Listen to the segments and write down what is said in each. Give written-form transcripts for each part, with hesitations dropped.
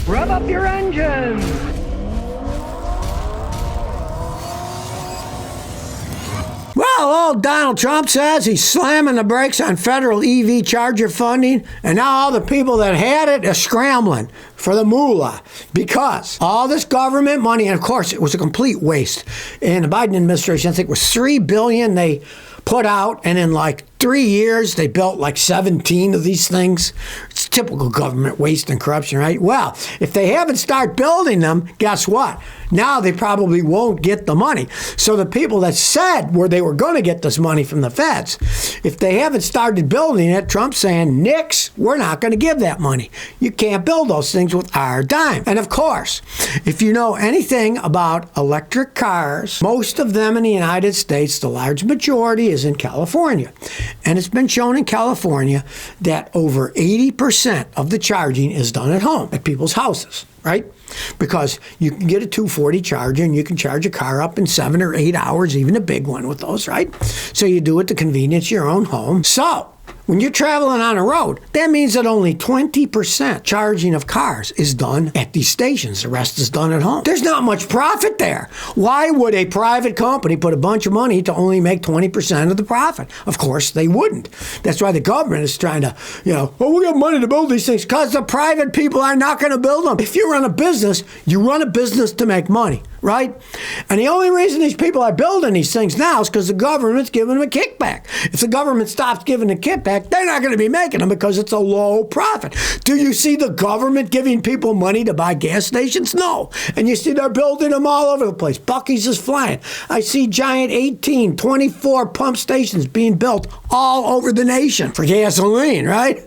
Rev up your engines! Well, old Donald Trump says he's slamming the brakes on federal EV charger funding, and now all the people that had it are scrambling for the moolah because all this government money, and of course it was a complete waste. In the Biden administration, I think it was $3 billion they put out, and in like 3 years they built like 17 of these things. It's typical government waste and corruption, right? Well, if they haven't started building them, guess what? Now they probably won't get the money. So the people that said where they were going to get this money from the feds, if they haven't started building it, Trump's saying, nix, we're not going to give that money. You can't build those things with our dime. And of course, if you know anything about electric cars, most of them in the United States, the large majority is in California. And it's been shown in California that over 80% of the charging is done at home, at people's houses, right? Because you can get a 240 charger and you can charge a car up in 7 or 8 hours, even a big one with those, right? So you do it to convenience your own home. So when you're traveling on a road, that means that only 20% charging of cars is done at these stations. The rest is done at home. There's not much profit there. Why would a private company put a bunch of money to only make 20% of the profit? Of course, they wouldn't. That's why the government is trying to, we got money to build these things because the private people are not going to build them. If you run a business, you run a business to make money, right? And the only reason these people are building these things now is because the government's giving them a kickback. If the government stops giving a kickback, they're not going to be making them because it's a low profit. Do you see the government giving people money to buy gas stations? No. And you see they're building them all over the place. Buc-ee's is flying. I see giant 18, 24 pump stations being built all over the nation for gasoline, right?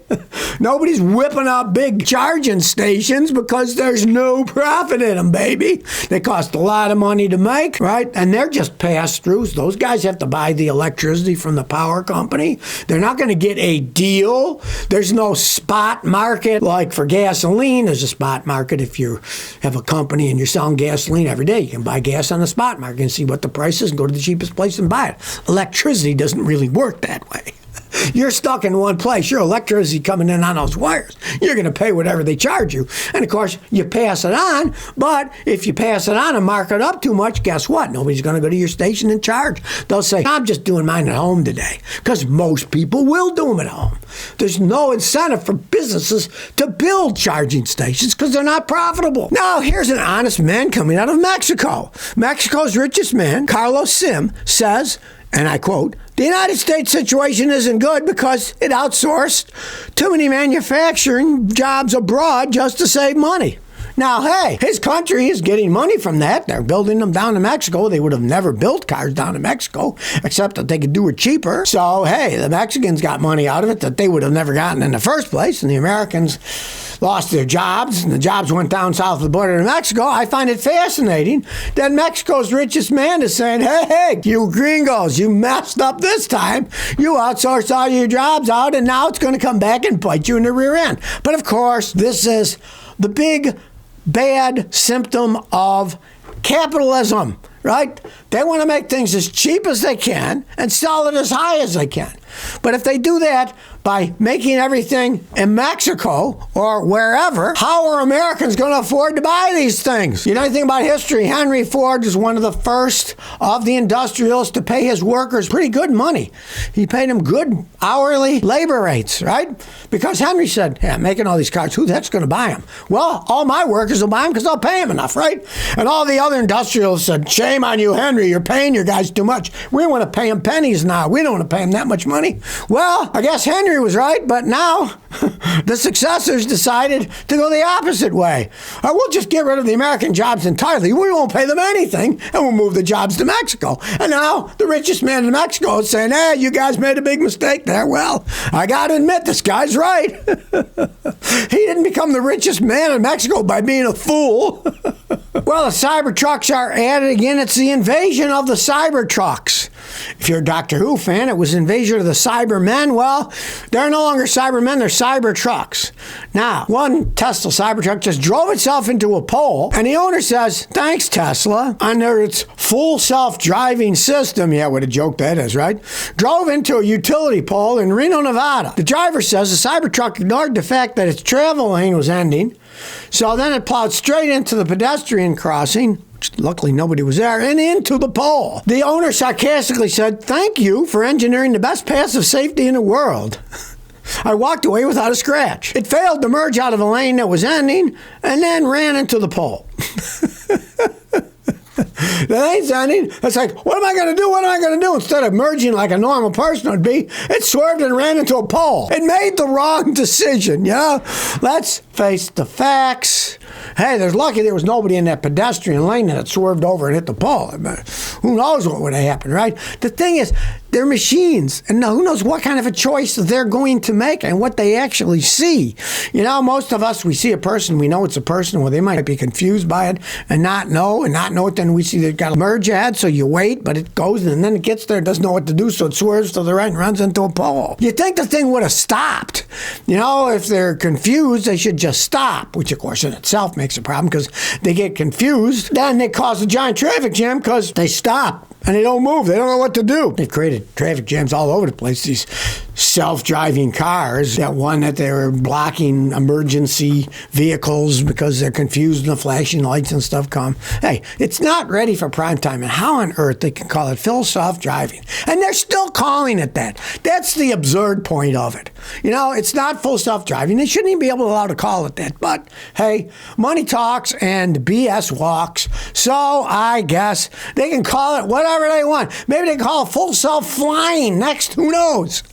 Nobody's whipping out big charging stations because there's no profit in them, baby. They cost a lot of money to make, right? And they're just pass-throughs. Those guys have to buy the electricity from the power company. They're not going to get a deal. There's no spot market like for gasoline. There's a spot market if you have a company and you're selling gasoline every day. You can buy gas on the spot market and see what the price is and go to the cheapest place and buy it. Electricity doesn't really work that way. You're stuck in one place. Your electricity coming in on those wires. You're going to pay whatever they charge you. And of course, you pass it on. But if you pass it on and mark it up too much, guess what? Nobody's going to go to your station and charge. They'll say, I'm just doing mine at home today. Because most people will do them at home. There's no incentive for businesses to build charging stations because they're not profitable. Now, here's an honest man coming out of Mexico. Mexico's richest man, Carlos Sim, says, and I quote, the United States situation isn't good because it outsourced too many manufacturing jobs abroad just to save money. Now, hey, his country is getting money from that. They're building them down to Mexico. They would have never built cars down to Mexico, except that they could do it cheaper. So, hey, the Mexicans got money out of it that they would have never gotten in the first place, and the Americans lost their jobs, and the jobs went down south of the border to Mexico. I find it fascinating that Mexico's richest man is saying, hey, you gringos, you messed up this time. You outsourced all your jobs out, and now it's going to come back and bite you in the rear end. But, of course, this is the big bad symptom of capitalism, right? They want to make things as cheap as they can and sell it as high as they can. But if they do that by making everything in Mexico or wherever, how are Americans going to afford to buy these things? You know anything about history? Henry Ford was one of the first of the industrialists to pay his workers pretty good money. He paid them good hourly labor rates, right? Because Henry said, I'm making all these cars. Who the heck's going to buy them? Well, all my workers will buy them because I'll pay them enough, right? And all the other industrialists said, shame on you, Henry. You're paying your guys too much. We want to pay them pennies now. We don't want to pay them that much money. Well, I guess Henry was right, but now the successors decided to go the opposite way. We'll just get rid of the American jobs entirely. We won't pay them anything, and we'll move the jobs to Mexico. And now the richest man in Mexico is saying, hey, you guys made a big mistake there. Well, I got to admit, this guy's right. He didn't become the richest man in Mexico by being a fool. Well, the Cybertrucks are at it again. It's the invasion of the Cybertrucks. If you're a Doctor Who fan, it was Invasion of the Cybermen. Well, they're no longer Cybermen, they're Cybertrucks. Now, one Tesla Cybertruck just drove itself into a pole, and the owner says, thanks, Tesla, under its full self-driving system. Yeah, what a joke that is, right? Drove into a utility pole in Reno, Nevada. The driver says the Cybertruck ignored the fact that its travel lane was ending, so then it plowed straight into the pedestrian crossing, which luckily nobody was there, and into the pole. The owner sarcastically said, thank you for engineering the best passive safety in the world. I walked away without a scratch. It failed to merge out of the lane that was ending and then ran into the pole. The lane's ending. It's like, what am I going to do? What am I going to do? Instead of merging like a normal person would be, it swerved and ran into a pole. It made the wrong decision, you know? Let's face the facts. Hey, there's lucky there was nobody in that pedestrian lane that had swerved over and hit the pole. Who knows what would have happened, right? The thing is, they're machines, and who knows what kind of a choice they're going to make and what they actually see. You know, most of us, we see a person, we know it's a person. Well, they might be confused by it and not know it. Then we see they've got to merge ahead, so you wait, but it goes, and then it gets there, doesn't know what to do, so it swerves to the right and runs into a pole. You'd think the thing would have stopped. You know, if they're confused, they should just stop, which, of course, in itself makes a problem because they get confused. Then they cause a giant traffic jam because they stop. And they don't move. They don't know what to do. They've created traffic jams all over the place. These self-driving cars. That one that they were blocking emergency vehicles because they're confused and the flashing lights and stuff come. Hey, it's not ready for prime time. And how on earth they can call it full self-driving? And they're still calling it that. That's the absurd point of it. You know, it's not full self-driving. They shouldn't even be able to allow to call it that. But, hey, money talks and BS walks. So I guess they can call it whatever they want. Maybe they call it full self-flying next. Who knows?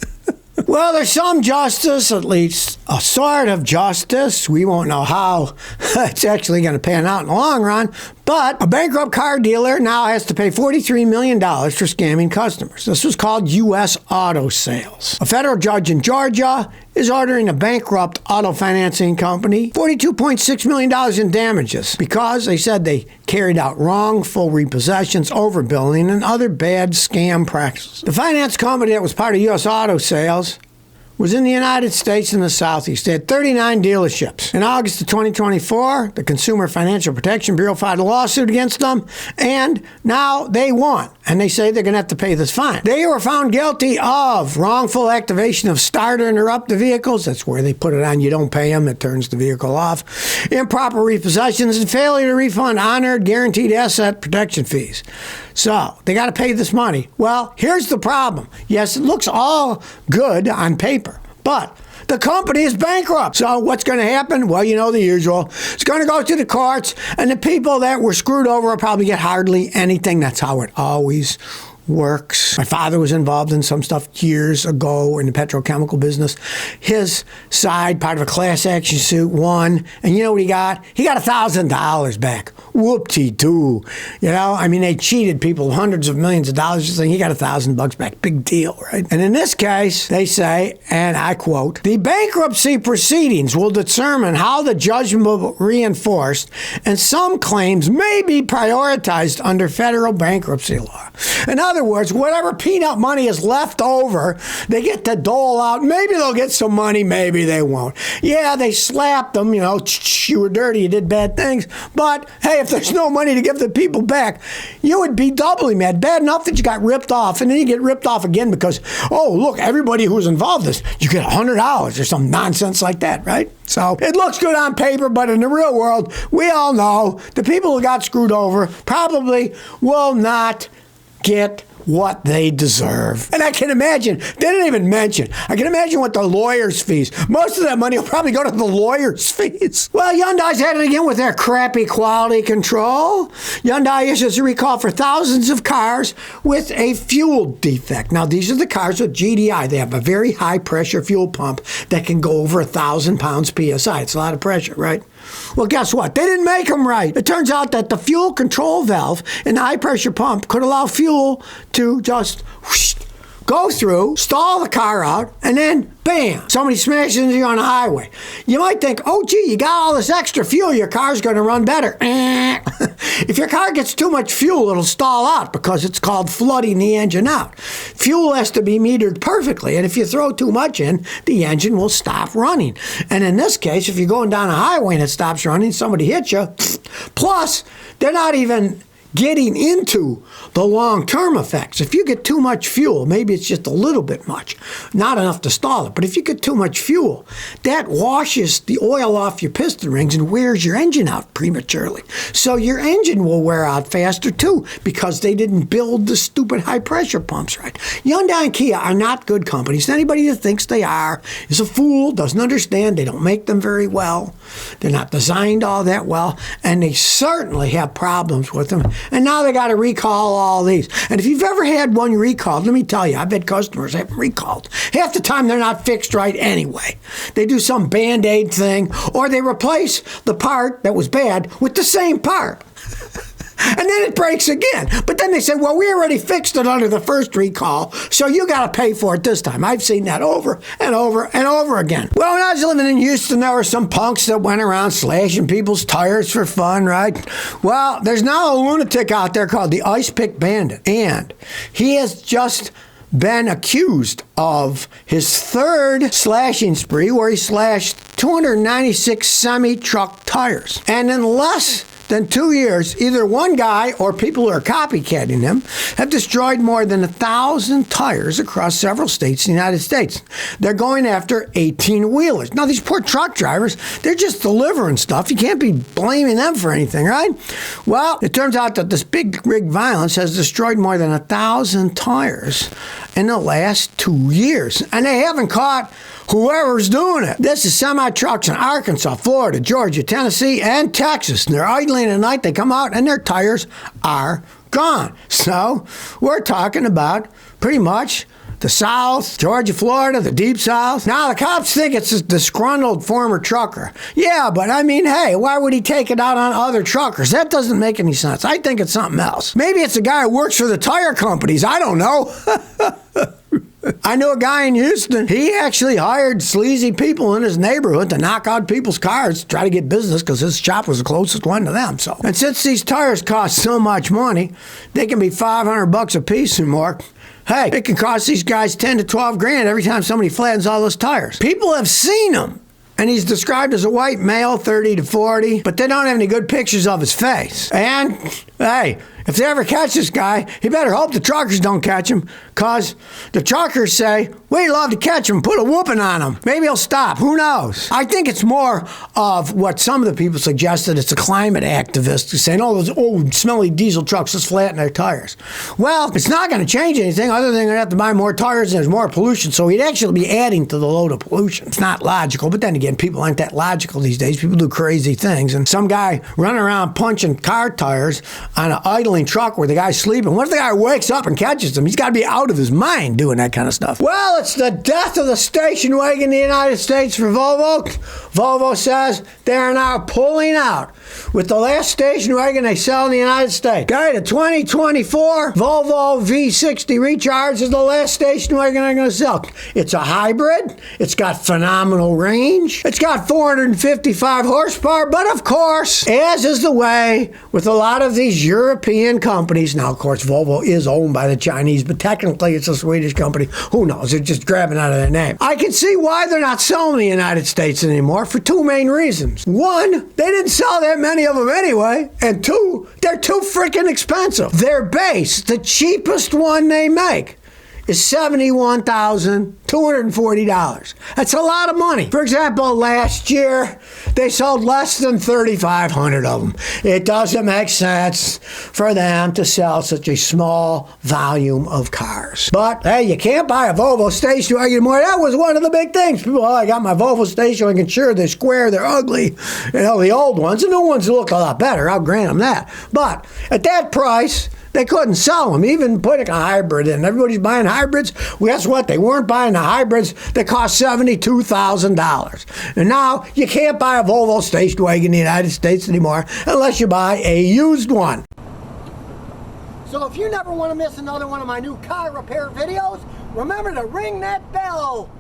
Well, there's some justice, at least a sort of justice. We won't know how it's actually going to pan out in the long run. But a bankrupt car dealer now has to pay $43 million for scamming customers. This was called U.S. auto sales. A federal judge in Georgia is ordering a bankrupt auto financing company $42.6 million in damages because they said they carried out wrongful repossessions, overbilling, and other bad scam practices. The finance company that was part of U.S. auto sales was in the United States and the Southeast. They had 39 dealerships. In August of 2024, the Consumer Financial Protection Bureau filed a lawsuit against them, and now they won. And they say they're going to have to pay this fine. They were found guilty of wrongful activation of starter interrupter vehicles. That's where they put it on. You don't pay them, it turns the vehicle off. Improper repossessions and failure to refund honored guaranteed asset protection fees. So they got to pay this money. Well, here's the problem. Yes, it looks all good on paper, but the company is bankrupt. So what's going to happen? Well, you know the usual. It's going to go to the courts, and the people that were screwed over will probably get hardly anything. That's how it always works. My father was involved in some stuff years ago in the petrochemical business. His side, part of a class action suit, won. And you know what he got? He got $1,000 back. Whoop-de-doo. You know, I mean, they cheated people hundreds of millions of dollars. Just saying he got $1,000 back. Big deal, right? And in this case, they say, and I quote, the bankruptcy proceedings will determine how the judgment will be reinforced, and some claims may be prioritized under federal bankruptcy law. In other words, whatever peanut money is left over, they get to dole out. Maybe they'll get some money, maybe they won't. Yeah, they slapped them, you know, you were dirty, you did bad things. But, hey, if there's no money to give the people back, you would be doubly mad. Bad enough that you got ripped off, and then you get ripped off again because, oh, look, everybody who was involved in this, you get $100 or some nonsense like that, right? So it looks good on paper, but in the real world, we all know the people who got screwed over probably will not get what they deserve. And I can imagine, they didn't even mention, I can imagine what the lawyer's fees, most of that money will probably go to the lawyer's fees. Well, Hyundai's at it again with their crappy quality control. Hyundai issues a recall for thousands of cars with a fuel defect. Now, these are the cars with GDI. They have a very high pressure fuel pump that can go over 1,000 pounds PSI. It's a lot of pressure, right? Well, guess what? They didn't make them right. It turns out that the fuel control valve in the high-pressure pump could allow fuel to just whoosh, go through, stall the car out, and then, bam, somebody smashes into you on the highway. You might think, oh, gee, you got all this extra fuel, your car's going to run better. If your car gets too much fuel, it'll stall out because it's called flooding the engine out. Fuel has to be metered perfectly, and if you throw too much in, the engine will stop running. And in this case, if you're going down a highway and it stops running, somebody hits you. Plus, they're not even getting into the long-term effects. If you get too much fuel, maybe it's just a little bit much, not enough to stall it, but if you get too much fuel, that washes the oil off your piston rings and wears your engine out prematurely. So your engine will wear out faster too because they didn't build the stupid high-pressure pumps right. Hyundai and Kia are not good companies. Anybody that thinks they are is a fool, doesn't understand. They don't make them very well. They're not designed all that well, and they certainly have problems with them. And now they got to recall all these. And if you've ever had one recalled, let me tell you, I've had customers have them recalled. Half the time they're not fixed right anyway. They do some Band-Aid thing, or they replace the part that was bad with the same part. And then it breaks again. But then they say, well, we already fixed it under the first recall, so you got to pay for it this time. I've seen that over and over and over again. Well, when I was living in Houston, there were some punks that went around slashing people's tires for fun, right? Well, there's now a lunatic out there called the Icepic Bandit, and he has just been accused of his third slashing spree where he slashed 296 semi-truck tires. And in less than 2 years, either one guy or people who are copycatting him have destroyed more than 1,000 tires across several states in the United States. They're going after 18-wheelers. Now, these poor truck drivers, they're just delivering stuff. You can't be blaming them for anything, right? Well, it turns out that this big rig violence has destroyed more than 1,000 tires in the last 2 years. And they haven't caught whoever's doing it. This is semi-trucks in Arkansas, Florida, Georgia, Tennessee, and Texas. And they're idling at night. They come out and their tires are gone. So we're talking about pretty much the South, Georgia, Florida, the Deep South. Now, the cops think it's a disgruntled former trucker. Yeah, but I mean, hey, why would he take it out on other truckers? That doesn't make any sense. I think it's something else. Maybe it's a guy who works for the tire companies. I don't know. I knew a guy in Houston. He actually hired sleazy people in his neighborhood to knock out people's cars to try to get business because his shop was the closest one to them. So, and since these tires cost so much money, they can be $500 a piece or more. Hey, it can cost these guys 10 to 12 grand every time somebody flattens all those tires. People have seen him. And he's described as a white male, 30 to 40, but they don't have any good pictures of his face. And, hey, if they ever catch this guy, he better hope the truckers don't catch him, because the truckers say, we'd love to catch him, put a whooping on him. Maybe he'll stop. Who knows? I think it's more of what some of the people suggested. It's a climate activist who's saying, oh, those old, smelly diesel trucks, let's flatten their tires. Well, it's not going to change anything other than they're going to have to buy more tires and there's more pollution, so he'd actually be adding to the load of pollution. It's not logical, but then again, people aren't that logical these days. People do crazy things, and some guy running around punching car tires on an idling truck where the guy's sleeping. What if the guy wakes up and catches him? He's got to be out of his mind doing that kind of stuff. Well, it's the death of the station wagon in the United States for Volvo. Volvo says they are now pulling out with the last station wagon they sell in the United States. Okay, the 2024 Volvo V60 Recharge is the last station wagon they're going to sell. It's a hybrid. It's got phenomenal range. It's got 455 horsepower, but of course, as is the way with a lot of these European companies, now of course Volvo is owned by the Chinese, but technically it's a Swedish company. Who knows? They're just grabbing out of their name. I can see why they're not selling in the United States anymore for two main reasons. One, they didn't sell that many of them anyway, and two, they're too freaking expensive. Their base, the cheapest one they make, is $71,240. That's a lot of money. For example, last year, they sold less than 3,500 of them. It doesn't make sense for them to sell such a small volume of cars. But, hey, you can't buy a Volvo station wagon anymore. That was one of the big things. People, oh, I got my Volvo station wagon. Sure, they're square, they're ugly. You know, the old ones. The new ones look a lot better. I'll grant them that. But at that price, they couldn't sell them, even putting a hybrid in. Everybody's buying hybrids. Well, guess what? They weren't buying the hybrids that cost $72,000. And now you can't buy a Volvo station wagon in the United States anymore unless you buy a used one. So if you never want to miss another one of my new car repair videos, remember to ring that bell.